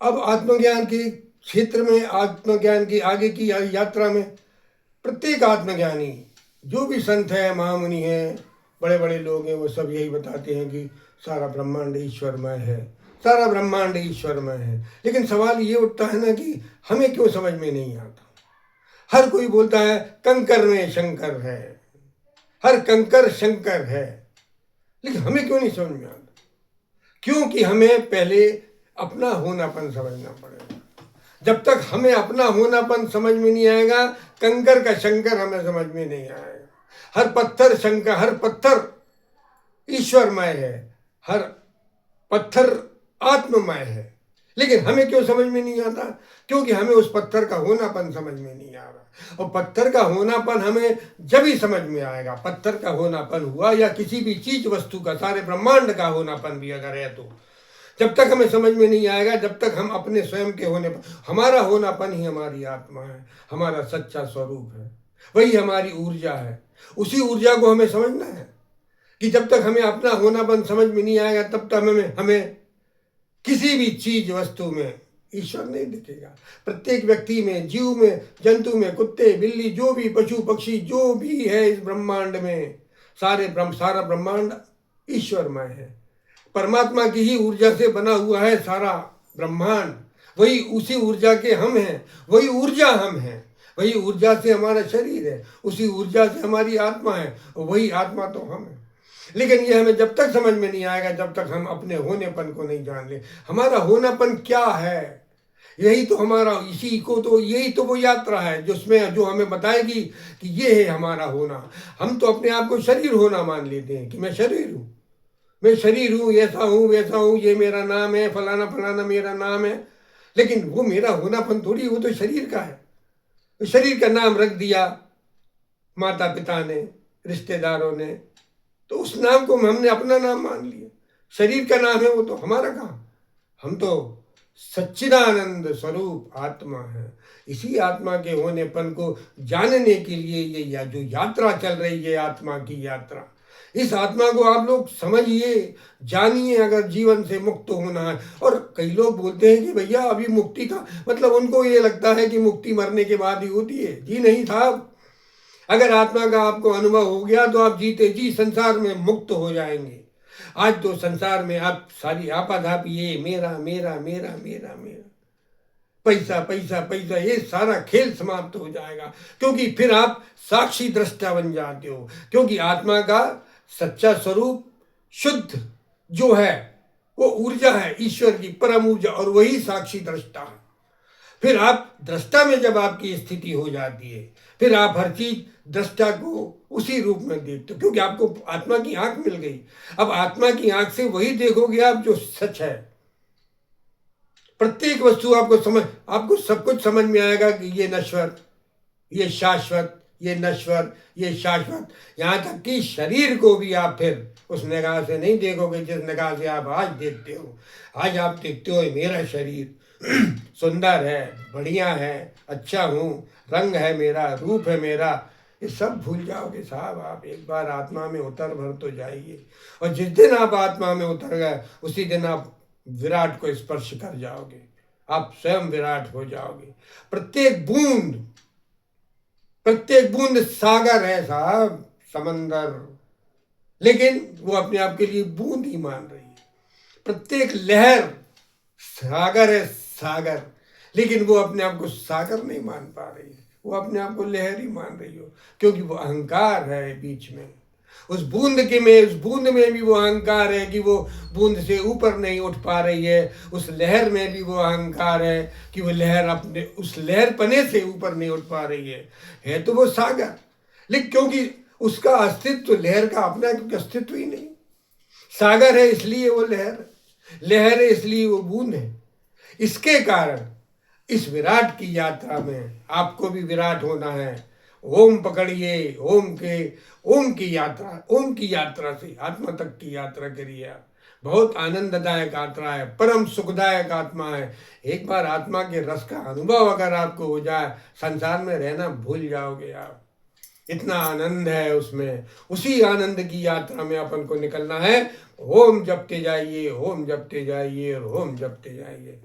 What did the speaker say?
अब आत्मज्ञान के क्षेत्र में, आत्मज्ञान की आगे की यात्रा में प्रत्येक आत्मज्ञानी, जो भी संत है, महामुनि है, बड़े बड़े लोग हैं, वो सब यही बताते हैं कि सारा ब्रह्मांड ईश्वरमय है, सारा ब्रह्मांड ईश्वरमय है। लेकिन सवाल ये उठता है ना कि हमें क्यों समझ में नहीं आता। हर कोई बोलता है कंकर में शंकर है, हर कंकर शंकर है, लेकिन हमें क्यों नहीं समझ में आता? क्योंकि हमें पहले अपना होनापन समझना पड़ेगा। जब तक हमें अपना होनापन समझ में नहीं आएगा, कंकर का शंकर हमें समझ में नहीं आएगा। हर पत्थर शंकर, हर पत्थर ईश्वरमय है, हर पत्थर आत्ममय है, लेकिन हमें क्यों समझ में नहीं आता? क्योंकि हमें उस पत्थर का होनापन समझ में नहीं आ रहा। और पत्थर का होनापन हमें जब ही समझ में आएगा, पत्थर का होनापन हुआ या किसी भी चीज वस्तु का, सारे ब्रह्मांड का होनापन भी अगर है, तो जब तक हमें समझ में नहीं आएगा, जब तक हम अपने स्वयं के होने पर, हमारा होनापन ही हमारी आत्मा है, हमारा सच्चा स्वरूप है, वही हमारी ऊर्जा है। उसी ऊर्जा को हमें समझना है कि जब तक हमें अपना होनापन समझ में नहीं आएगा, तब तक हमें किसी भी चीज वस्तु में ईश्वर नहीं दिखेगा। प्रत्येक व्यक्ति में, जीव में, जंतु में, कुत्ते बिल्ली, जो भी पशु पक्षी जो भी है इस ब्रह्मांड में, सारा ब्रह्मांड ईश्वरमय है। परमात्मा की ही ऊर्जा से बना हुआ है सारा ब्रह्मांड। वही उसी ऊर्जा के हम हैं, वही ऊर्जा हम हैं, वही ऊर्जा से हमारा शरीर है, उसी ऊर्जा से हमारी आत्मा है, और वही आत्मा तो हम है। लेकिन ये हमें जब तक समझ में नहीं आएगा, जब तक हम अपने होनेपन को नहीं जान ले। हमारा होनापन क्या है, यही तो हमारा, इसी को तो, यही तो वो यात्रा है जिसमें जो हमें बताएगी कि ये है हमारा होना। हम तो अपने आप को शरीर होना मान लेते हैं कि मैं शरीर हूँ, मैं शरीर हूँ, ऐसा हूँ वैसा हूँ, ये मेरा नाम है, फलाना फलाना मेरा नाम है। लेकिन वो मेरा होनापन थोड़ी, वो तो शरीर का है। तो शरीर का नाम रख दिया माता पिता ने, रिश्तेदारों ने, तो उस नाम को हमने अपना नाम मान लिया। शरीर का नाम है वो, तो हमारा कहाँ? हम तो सच्चिदानंद स्वरूप आत्मा है। इसी आत्मा के होनेपन को जानने के लिए ये जो यात्रा चल रही है, आत्मा की यात्रा, इस आत्मा को आप लोग समझिए, जानिए, अगर जीवन से मुक्त होना है। और कई लोग बोलते हैं कि भैया अभी मुक्ति का मतलब, उनको ये लगता है कि मुक्ति मरने के बाद ही होती है। जी नहीं साहब, अगर आत्मा का आपको अनुभव हो गया तो आप जीते जी संसार में मुक्त हो जाएंगे। आज तो संसार में आप सारी आपाधापी, ये मेरा मेरा मेरा मेरा मेरा, पैसा पैसा पैसा, ये सारा खेल समाप्त हो जाएगा। क्योंकि फिर आप साक्षी दृष्टा बन जाते हो। क्योंकि आत्मा का सच्चा स्वरूप शुद्ध जो है, वो ऊर्जा है, ईश्वर की परम ऊर्जा, और वही साक्षी दृष्टा है। फिर आप दृष्टा में जब आपकी स्थिति हो जाती है, फिर आप हर चीज दृष्टा को उसी रूप में देखते हो, क्योंकि आपको आत्मा की आंख मिल गई। अब आत्मा की आंख से वही देखोगे आप जो सच है। प्रत्येक वस्तु आपको सब कुछ समझ में आएगा कि ये नश्वर, ये शाश्वत, ये नश्वर, ये शाश्वत। यहाँ तक कि शरीर को भी आप फिर उस निगाह से नहीं देखोगे जिस निगाह से आप आज देखते हो। आज आप देखते हो मेरा शरीर सुंदर है, बढ़िया है, अच्छा हूँ, रंग है मेरा, रूप है मेरा, ये सब भूल जाओगे साहब। आप एक बार आत्मा में उतर भर तो जाइए, और जिस दिन आप आत्मा में उतर गए, उसी दिन आप विराट को स्पर्श कर जाओगे, आप स्वयं विराट हो जाओगे। प्रत्येक बूंद सागर है साहब, समंदर, लेकिन वो अपने आप के लिए बूंद ही मान रही है। प्रत्येक लहर सागर है, सागर, लेकिन वो अपने आप को सागर नहीं मान पा रही है, वो अपने आप को लहर ही मान रही हो। क्योंकि वो अहंकार है बीच में, उस बूंद में भी वो अहंकार है कि वो बूंद से ऊपर नहीं उठ पा रही है। उस लहर में भी वो अहंकार है कि वो लहर अपने उस लहर पने से ऊपर नहीं उठ पा रही है तो वो सागर। लेकिन क्योंकि उसका अस्तित्व, लहर का अपना क्योंकि अस्तित्व ही नहीं, सागर है इसलिए वो लहर है इसलिए वो बूंद है। इसके कारण इस विराट की यात्रा में आपको भी विराट होना है। ओम पकड़िए, ओम की यात्रा से आत्मा तक की यात्रा करिए आप। बहुत आनंददायक यात्रा है, परम सुखदायक आत्मा है। एक बार आत्मा के रस का अनुभव अगर आपको हो जाए, संसार में रहना भूल जाओगे आप। इतना आनंद है उसमें। उसी आनंद की यात्रा में अपन को निकलना है। ओम जपते जाइए, ओम जपते जाइए और ओम जपते जाइए।